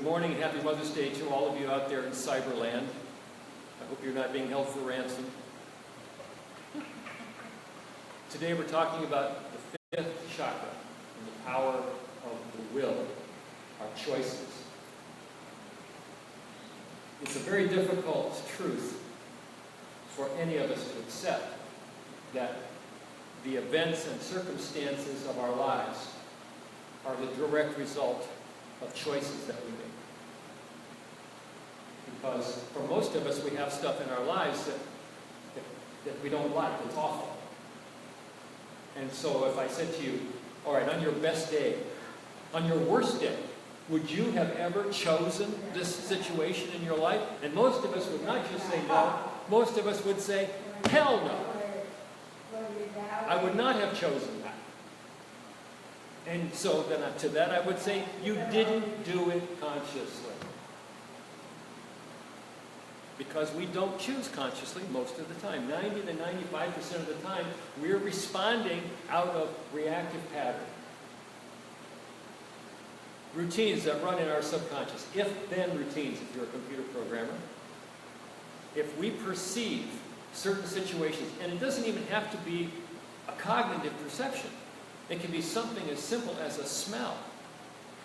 morning and happy Mother's Day to all of you out there in Cyberland. I hope you're not being held for ransom. Today we're talking about the fifth chakra and the power of the will, our choices. It's a very difficult truth for any of us to accept that the events and circumstances of our lives are the direct result of choices that we make. Because for most of us, we have stuff in our lives that we don't like, it's awful. And so if I said to you, all right, on your best day, on your worst day, would you have ever chosen this situation in your life? And most of us would not just say no, most of us would say, hell no. I would not have chosen that. And so then to that I would say, you didn't do it consciously. Because we don't choose consciously most of the time. 90 to 95% of the time, we're responding out of reactive pattern. Routines that run in our subconscious. If-then routines, if you're a computer programmer. If we perceive certain situations, and it doesn't even have to be a cognitive perception. It can be something as simple as a smell,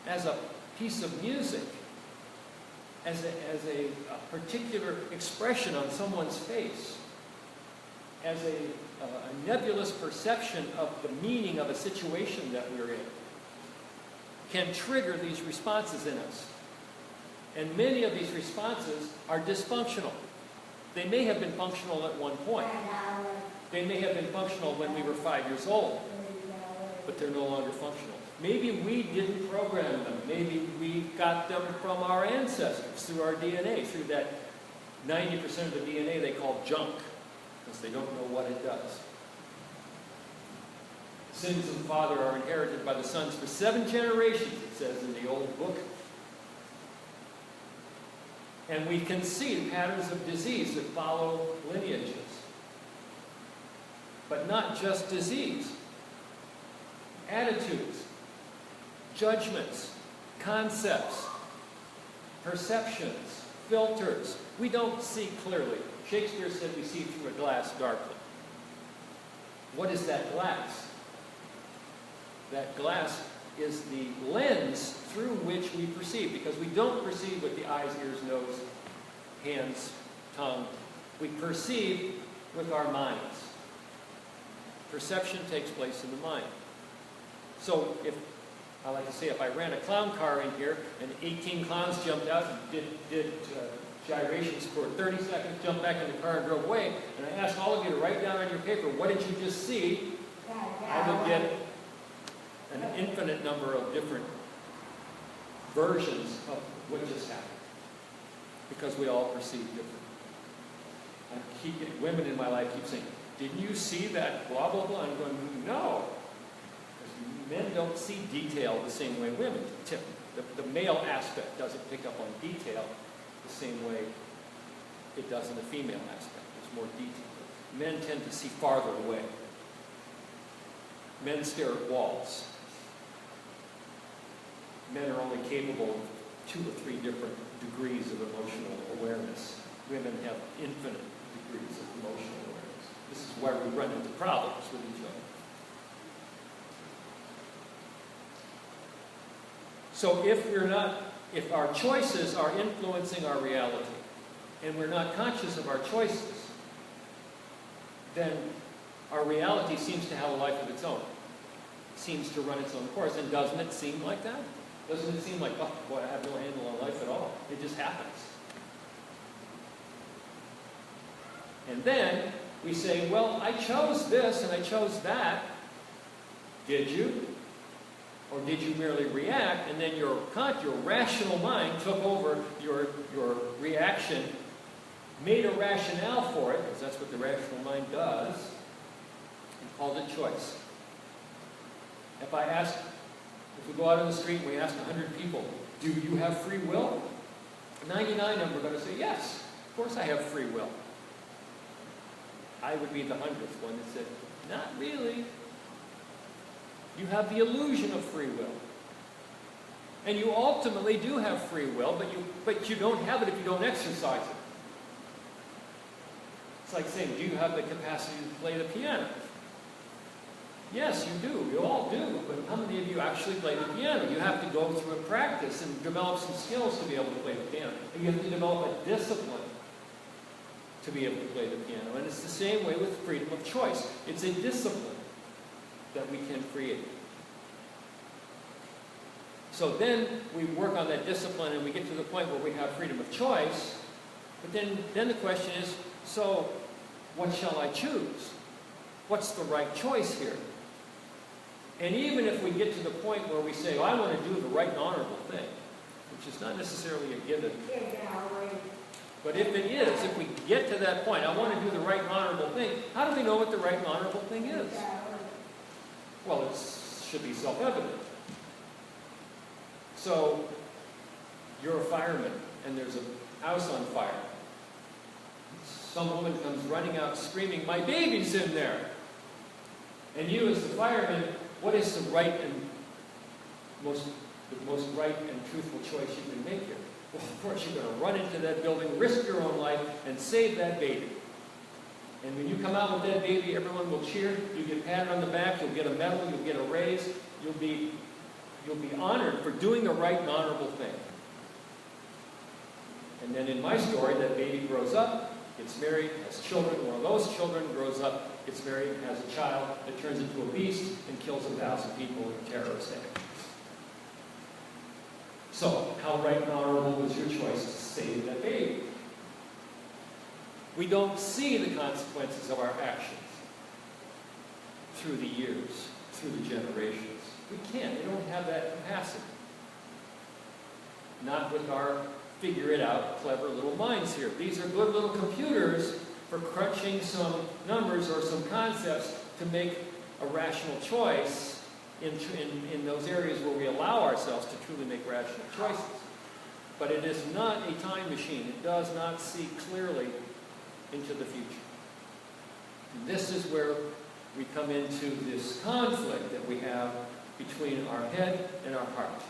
as a piece of music, as a particular expression on someone's face, as a nebulous perception of the meaning of a situation that we're in, can trigger these responses in us. And many of these responses are dysfunctional. They may have been functional at one point. They may have been functional when we were 5 years old, but they're no longer functional. Maybe we didn't program them. Maybe we got them from our ancestors through our DNA, through that 90% of the DNA they call junk, because they don't know what it does. Sins of the father are inherited by the sons for 7 generations, it says in the old book. And we can see patterns of disease that follow lineages. But not just disease. Attitudes, judgments, concepts, perceptions, filters. We don't see clearly. Shakespeare said we see through a glass darkly. What is that glass? That glass is the lens through which we perceive, because we don't perceive with the eyes, ears, nose, hands, tongue. We perceive with our minds. Perception takes place in the mind. So I like to say, if I ran a clown car in here and 18 clowns jumped out and did gyrations for 30 seconds, jumped back in the car and drove away, and I asked all of you to write down on your paper, what did you just see? I would get an infinite number of different versions of what just happened. Because we all perceive differently. Women in my life keep saying, didn't you see that blah, blah, blah? I'm going, no. Men don't see detail the same way women do. The male aspect doesn't pick up on detail the same way it does in the female aspect. There's more detail. Men tend to see farther away. Men stare at walls. Men are only capable of 2 or 3 different degrees of emotional awareness. Women have infinite degrees of emotional awareness. This is where we run into problems with each other. So if our choices are influencing our reality, and we're not conscious of our choices, then our reality seems to have a life of its own. It seems to run its own course, and doesn't it seem like that? Doesn't it seem like, oh, boy, I have no handle on life at all? It just happens. And then we say, well, I chose this and I chose that. Did you? Or did you merely react, and then your rational mind took over your reaction, made a rationale for it, because that's what the rational mind does, and called it choice. If we go out on the street and we ask 100 people, do you have free will? 99 of them are going to say, yes, of course I have free will. I would be the 100th one that said, not really. You have the illusion of free will. And you ultimately do have free will, but you don't have it if you don't exercise it. It's like saying, do you have the capacity to play the piano? Yes, you do. You all do. But how many of you actually play the piano? You have to go through a practice and develop some skills to be able to play the piano. And you have to develop a discipline to be able to play the piano. And it's the same way with freedom of choice. It's a discipline that we can create. So then we work on that discipline and we get to the point where we have freedom of choice. But then the question is, so what shall I choose? What's the right choice here? And even if we get to the point where we say, well, I want to do the right and honorable thing, which is not necessarily a given. But if it is, if we get to that point, I want to do the right and honorable thing, how do we know what the right and honorable thing is? Well, it should be self-evident. So, you're a fireman, and there's a house on fire. Some woman comes running out screaming, my baby's in there! And you, as the fireman, what is the most right and truthful choice you can make here? Well, of course, you're going to run into that building, risk your own life, and save that baby. And when you come out with that baby, everyone will cheer. You get patted on the back. You'll get a medal. You'll get a raise. You'll be honored for doing the right and honorable thing. And then in my story, that baby grows up, gets married, has children. One of those children grows up, gets married, has a child that turns into a beast and kills 1,000 people in a terrorist act. So, how right and honorable was your choice to save that baby? We don't see the consequences of our actions through the years, through the generations. We can't. We don't have that capacity. Not with our figure-it-out, clever little minds here. These are good little computers for crunching some numbers or some concepts to make a rational choice in those areas where we allow ourselves to truly make rational choices. But it is not a time machine. It does not see clearly into the future. And this is where we come into this conflict that we have between our head and our heart.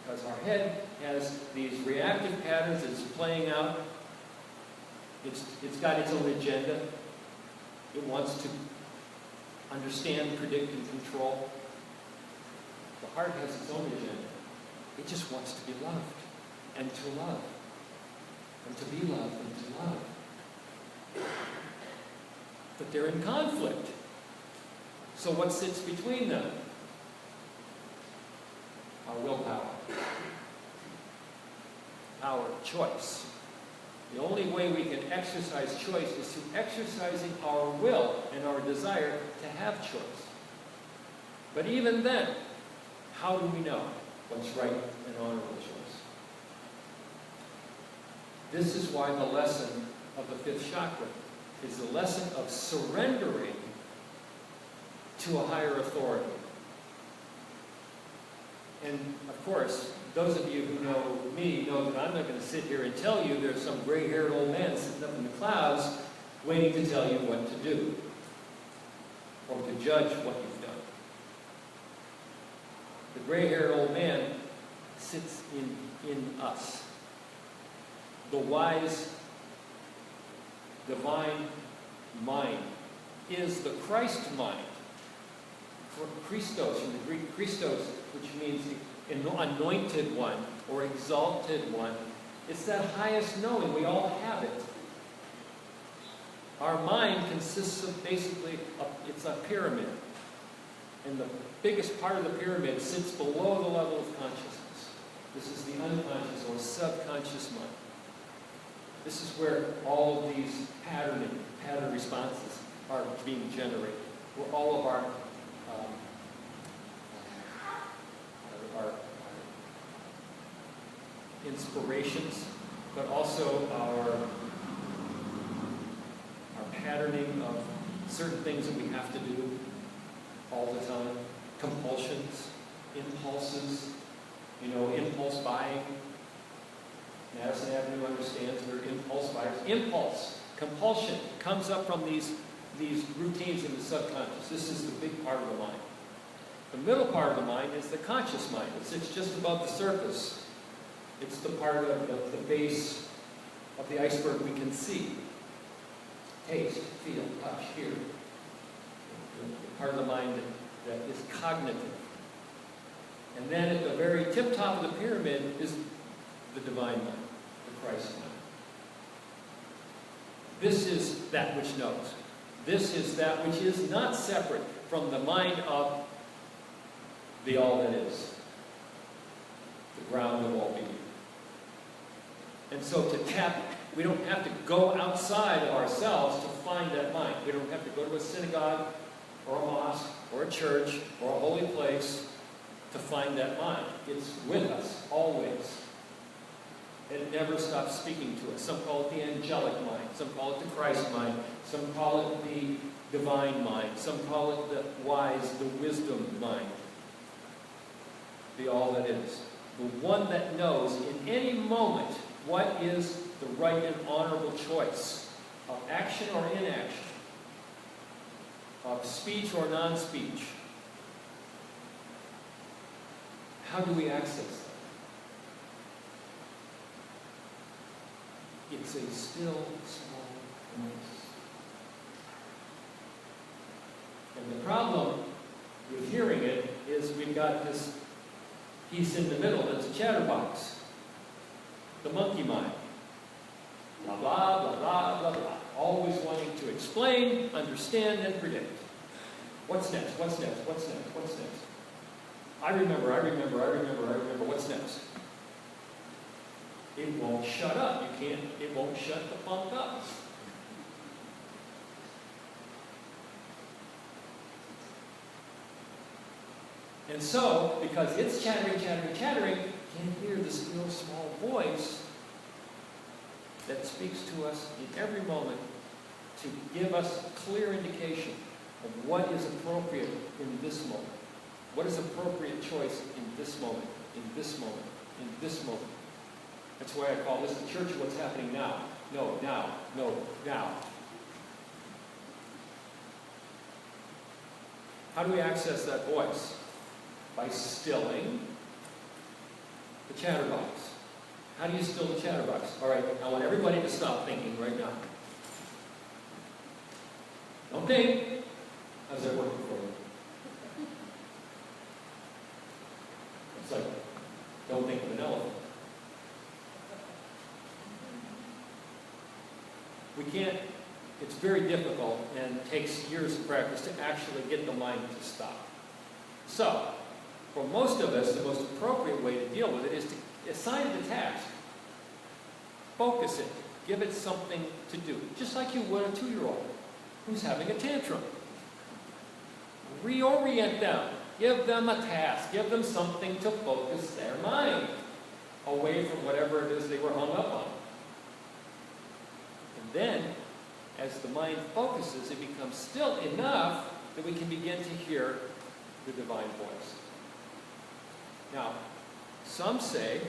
Because our head has these reactive patterns it's playing out. It's got its own agenda. It wants to understand, predict, and control. The heart has its own agenda. It just wants to be loved, and to love, and to be loved, and to love. But they're in conflict. So what sits between them? Our willpower. Our choice. The only way we can exercise choice is through exercising our will and our desire to have choice. But even then, how do we know what's right and honorable choice? This is why the lesson of the fifth chakra is the lesson of surrendering to a higher authority. And of course, those of you who know me know that I'm not going to sit here and tell you there's some gray-haired old man sitting up in the clouds waiting to tell you what to do or to judge what you've done. The gray-haired old man sits in us. The wise, divine mind is the Christ mind. Christos, from the Greek Christos, which means anointed one or exalted one. It's that highest knowing. We all have it. Our mind consists of basically, it's a pyramid. And the biggest part of the pyramid sits below the level of consciousness. This is the unconscious or subconscious mind. This is where all of these pattern responses are being generated. Where all of our inspirations, but also our patterning of certain things that we have to do all the time, compulsions, impulses, impulse buying. Madison Avenue understands we're impulse buyers. Impulse, compulsion, comes up from these routines in the subconscious. This is the big part of the mind. The middle part of the mind is the conscious mind. It sits just above the surface. It's the part of the base of the iceberg we can see. Taste, feel, touch, hear. The part of the mind that is cognitive. And then at the very tip top of the pyramid is the divine mind, the Christ mind. This is that which knows. This is that which is not separate from the mind of the all that is, the ground of all being. And so to tap, we don't have to go outside of ourselves to find that mind. We don't have to go to a synagogue or a mosque or a church or a holy place to find that mind. It's with us, always. It never stops speaking to us. Some call it the angelic mind. Some call it the Christ mind. Some call it the divine mind. Some call it the wise, the wisdom mind. The all that is. The one that knows in any moment what is the right and honorable choice of action or inaction, of speech or non-speech. How do we access that? It's a still, small voice. And the problem with hearing it is we've got this piece in the middle that's a chatterbox. The monkey mind. Blah, blah, blah, blah, blah, blah. Always wanting to explain, understand, and predict. What's next? What's next? What's next? What's next? I remember. What's next? It won't shut up. It won't shut the funk up. And so, because it's chattering, can't hear the still small voice that speaks to us in every moment to give us a clear indication of what is appropriate in this moment. What is appropriate choice in this moment, in this moment, in this moment. That's why I call this the church of what's happening now. No, now. No, now. How do we access that voice? By stilling the chatterbox. How do you still the chatterbox? All right, I want everybody to stop thinking right now. Don't think. How's that working for you? It's like, don't think of an elephant. We can't, it's very difficult and takes years of practice to actually get the mind to stop. So, for most of us, the most appropriate way to deal with it is to assign it a task. Focus it. Give it something to do. Just like you would a 2-year-old who's having a tantrum. Reorient them. Give them a task. Give them something to focus their mind away from whatever it is they were hung up on. And then, as the mind focuses, it becomes still enough that we can begin to hear the divine voice. Now, some say,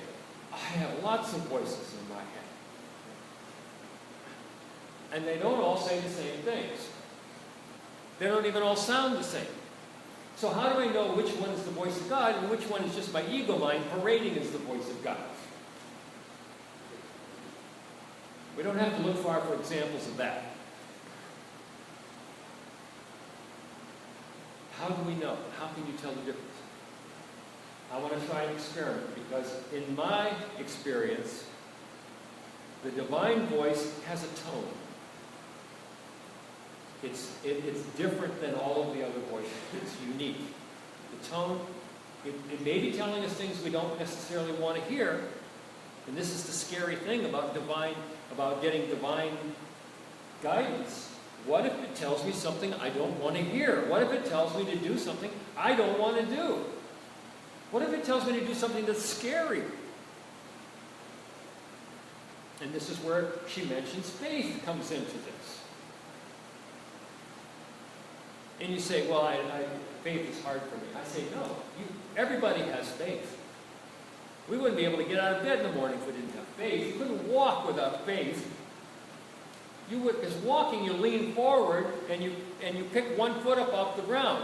I have lots of voices in my head. And they don't all say the same things. They don't even all sound the same. So how do I know which one is the voice of God and which one is just my ego mind parading as the voice of God? We don't have to look far for examples of that. How do we know? How can you tell the difference? I want to try an experiment because in my experience, the divine voice has a tone. It's different than all of the other voices. It's unique. The tone, it may be telling us things we don't necessarily want to hear, and this is the scary thing about getting divine guidance. What if it tells me something I don't want to hear? What if it tells me to do something I don't want to do? What if it tells me to do something that's scary? And this is where she mentions faith comes into this. And you say, well, faith is hard for me. I say, no, everybody has faith. We wouldn't be able to get out of bed in the morning if we didn't have faith. You couldn't walk without faith. Because walking, you lean forward and you pick one foot up off the ground.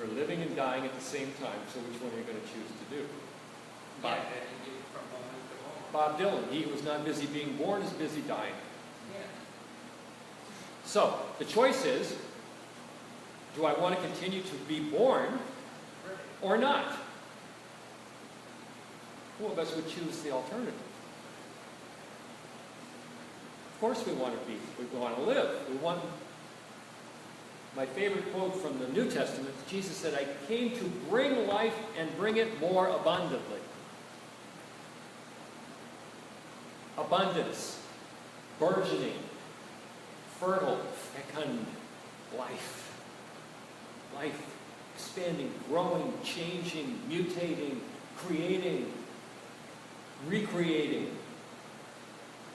We're living and dying at the same time, so which one are you going to choose to do? Yeah, and you get from moment to moment. Bob Dylan, he was not busy being born, is busy dying. Yeah. So, the choice is, do I want to continue to be born Right. or not? Who of us would choose the alternative? Of course we want to be, we want to live. We want, my favorite quote from the New Testament, Jesus said, I came to bring life and bring it more abundantly. Abundance, burgeoning, fertile, fecund, life. Life, expanding, growing, changing, mutating, creating, recreating.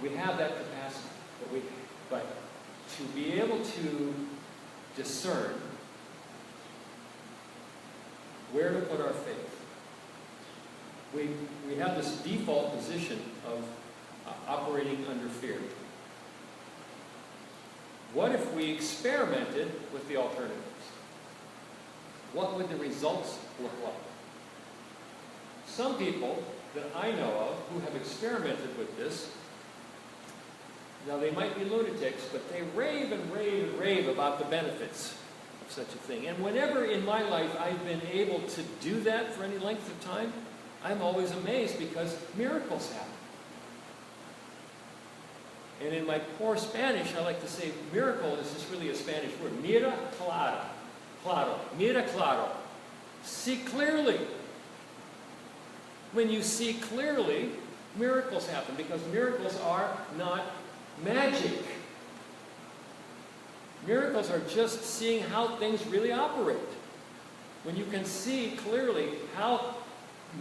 We have that capacity, but to be able to discern where to put our faith, we have this default position of operating under fear. What if we experimented with the alternatives? What would the results look like? Some people that I know of who have experimented with this, now they might be lunatics, but they rave and rave and rave about the benefits of such a thing. And whenever in my life I've been able to do that for any length of time, I'm always amazed because miracles happen. And in my poor Spanish, I like to say miracle is just really a Spanish word. Mira claro, mira claro. See clearly. When you see clearly, miracles happen because miracles are not magic. Miracles are just seeing how things really operate. When you can see clearly how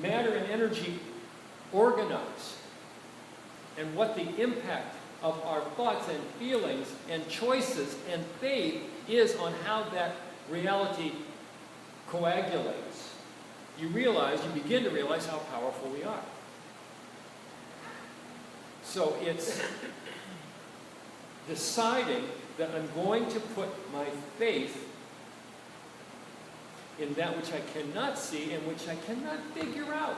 matter and energy organize and what the impact of our thoughts and feelings and choices and faith is on how that reality coagulates, you begin to realize how powerful we are. So it's deciding that I'm going to put my faith in that which I cannot see and which I cannot figure out.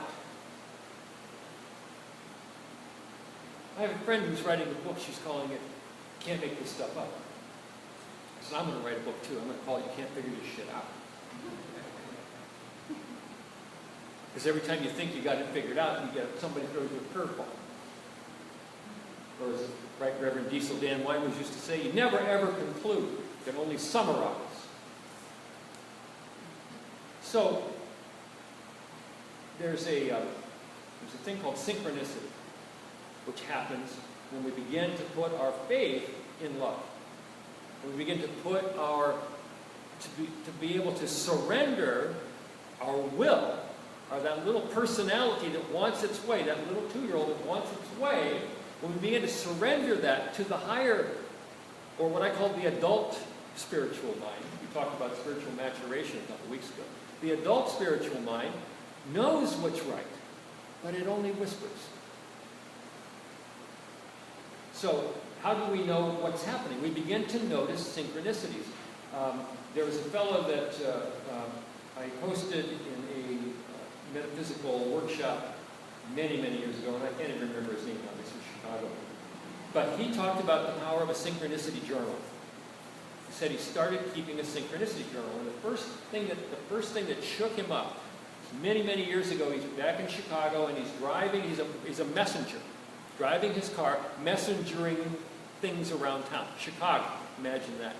I have a friend who's writing a book. She's calling it, Can't Make This Stuff Up. I said, I'm going to write a book too. I'm going to call it You Can't Figure This Shit Out. Because every time you think you got it figured out, you get somebody throws you a curveball. Or as Right Reverend Diesel Dan Wimers used to say, you never ever conclude. You can only summarize. So, there's a thing called synchronicity, which happens when we begin to put our faith in love. When we begin to put to be able to surrender our will, or that little personality that wants its way, that little 2-year-old that wants its way, when we begin to surrender that to the higher, or what I call the adult spiritual mind. We talked about spiritual maturation a couple weeks ago. The adult spiritual mind knows what's right, but it only whispers. So, how do we know what's happening? We begin to notice synchronicities. There was a fellow that I hosted in a metaphysical workshop many, many years ago, and I can't even remember his name now, he's from Chicago. But he talked about the power of a synchronicity journal. He said he started keeping a synchronicity journal, and the first thing that shook him up, many, many years ago, he's back in Chicago, and he's driving, he's a messenger, driving his car, messengering things around town. Chicago, imagine that.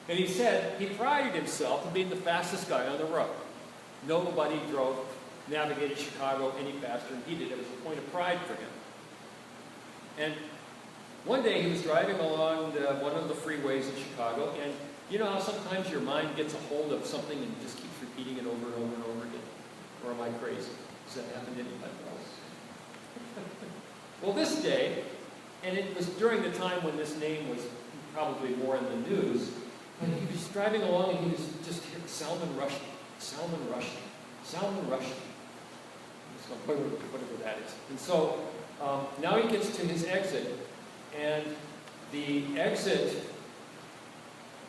And he said he prided himself on being the fastest guy on the road. Nobody navigated Chicago any faster than he did. It was a point of pride for him. And one day he was driving along one of the freeways in Chicago, and you know how sometimes your mind gets a hold of something and just keeps repeating it over and over and over again? Or am I crazy? Does that happen to anybody else? Well, this day, and it was during the time when this name was probably more in the news, and he was driving along and he was just hearing Salman Rushdie, Salman Rushdie, Salman Rushdie. Whatever that is. And so now he gets to his exit, and the exit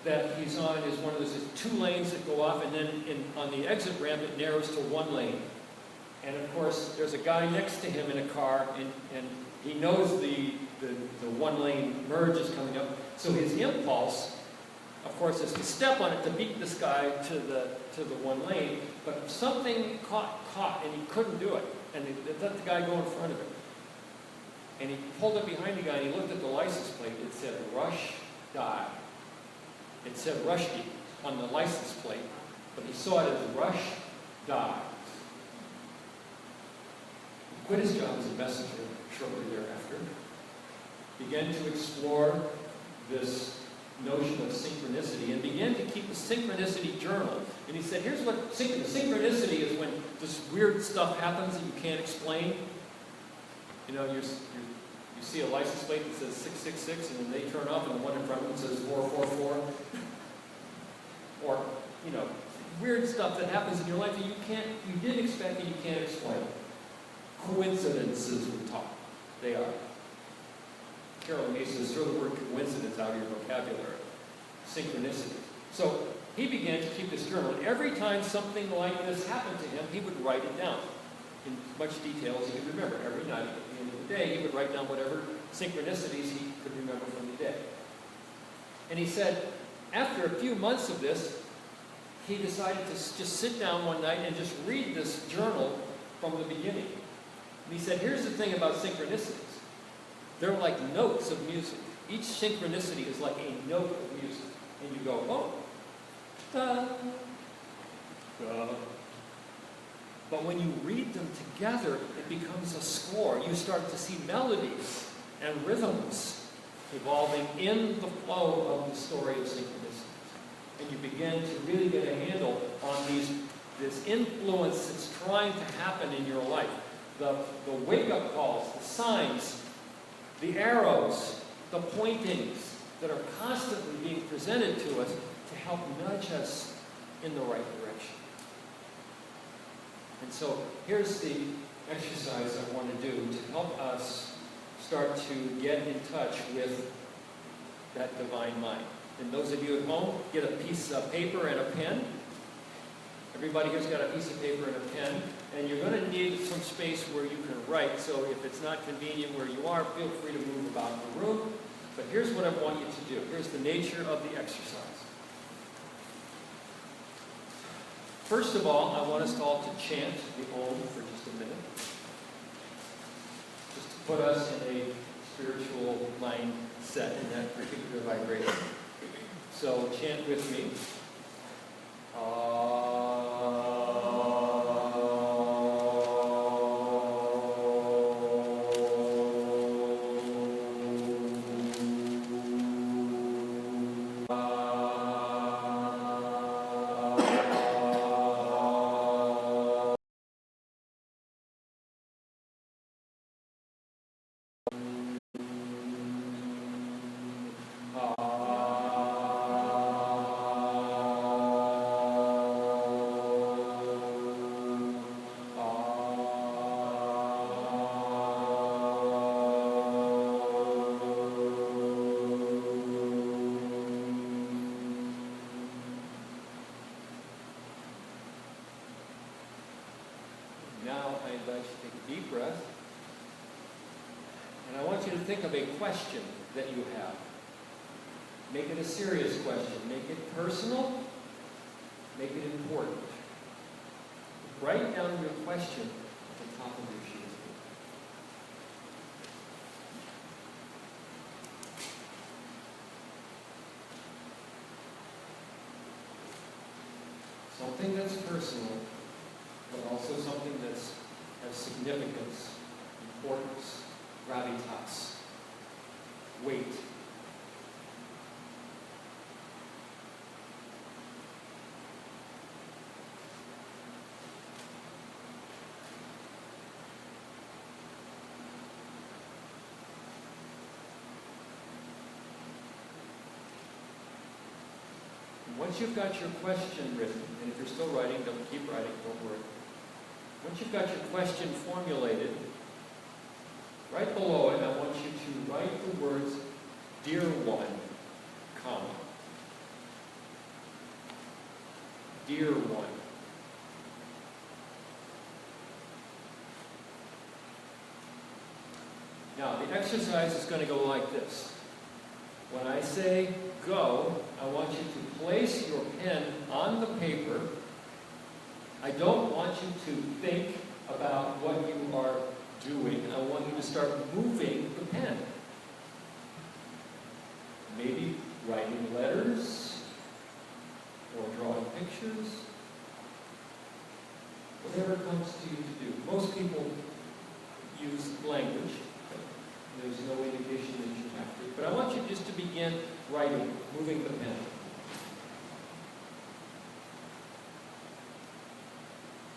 that he's on is one of those 2 lanes that go off, and then on the exit ramp it narrows to 1 lane. And of course, there's a guy next to him in a car, and he knows the 1 lane merge is coming up. So his impulse, of course, is to step on it to beat this guy to the 1 lane. But something caught, and he couldn't do it. And he let the guy go in front of him. And he pulled up behind the guy, and he looked at the license plate. It said, Rush Die. It said Rushdie on the license plate, but he saw it as Rush Die. He quit his job as a messenger shortly thereafter, began to explore this notion of synchronicity, and began to keep a synchronicity journal. And he said, here's what synchronicity is: when this weird stuff happens that you can't explain. You know, you see a license plate that says 666, and then they turn off, and the one in front of them says 444. Or, you know, weird stuff that happens in your life that you didn't expect and you can't explain. Coincidences, we talk. They are. Carolyn May says, throw the word coincidence out of your vocabulary. Synchronicity. So he began to keep this journal, and every time something like this happened to him, he would write it down in much detail as he could remember. Every night, at the end of the day, he would write down whatever synchronicities he could remember from the day. And he said, after a few months of this, he decided to just sit down one night and just read this journal from the beginning. And he said, here's the thing about synchronicities. They're like notes of music. Each synchronicity is like a note of music. And you go, oh, da, da. But when you read them together, it becomes a score. You start to see melodies and rhythms evolving in the flow of the story of synchronicities. And you begin to really get a handle on this influence that's trying to happen in your life. The wake-up calls, the signs, the arrows, the pointings that are constantly being presented to us to help nudge us in the right direction. And so here's the exercise I want to do to help us start to get in touch with that divine mind. And those of you at home, get a piece of paper and a pen. Everybody here's got a piece of paper and a pen. And you're going to need some space where you can write. So if it's not convenient where you are, feel free to move about the room. But here's what I want you to do. Here's the nature of the exercise. First of all, I want us all to chant the Om for just a minute. Just to put us in a spiritual mindset in that particular vibration. So chant with me. Now I invite you to take a deep breath. And I want you to think of a question that you have. Make it a serious question. Make it personal. Make it important. Write down your question at the top of your sheet. Something that's personal, but also something that's has significance, importance, gravitas, weight. Once you've got your question written, and if you're still writing, don't keep writing, don't worry. Once you've got your question formulated, right below it, I want you to write the words, Dear One, comma. dear one. Now, the exercise is going to go like this. When I say go, I want you to place your pen on the paper. I don't want you to think about what you are doing. I want you to start moving the pen. Maybe writing letters or drawing pictures. Whatever comes to you to do. Most people use language. There's no indication that you have to. But I want you just to begin writing, moving the pen.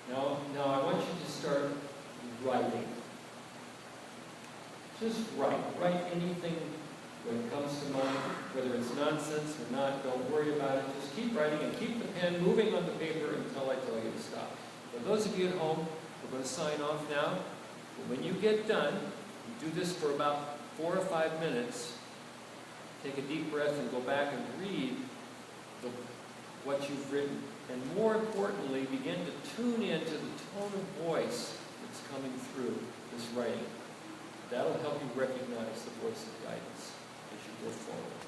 Now I want you to start writing. Just write. Write anything that comes to mind, whether it's nonsense or not. Don't worry about it. Just keep writing and keep the pen moving on the paper until I tell you to stop. For those of you at home, we're going to sign off now. But when you get done, you do this for about 4 or 5 minutes. Take a deep breath and go back and read what you've written. And more importantly, begin to tune in to the tone of voice that's coming through this writing. That'll help you recognize the voice of guidance as you go forward.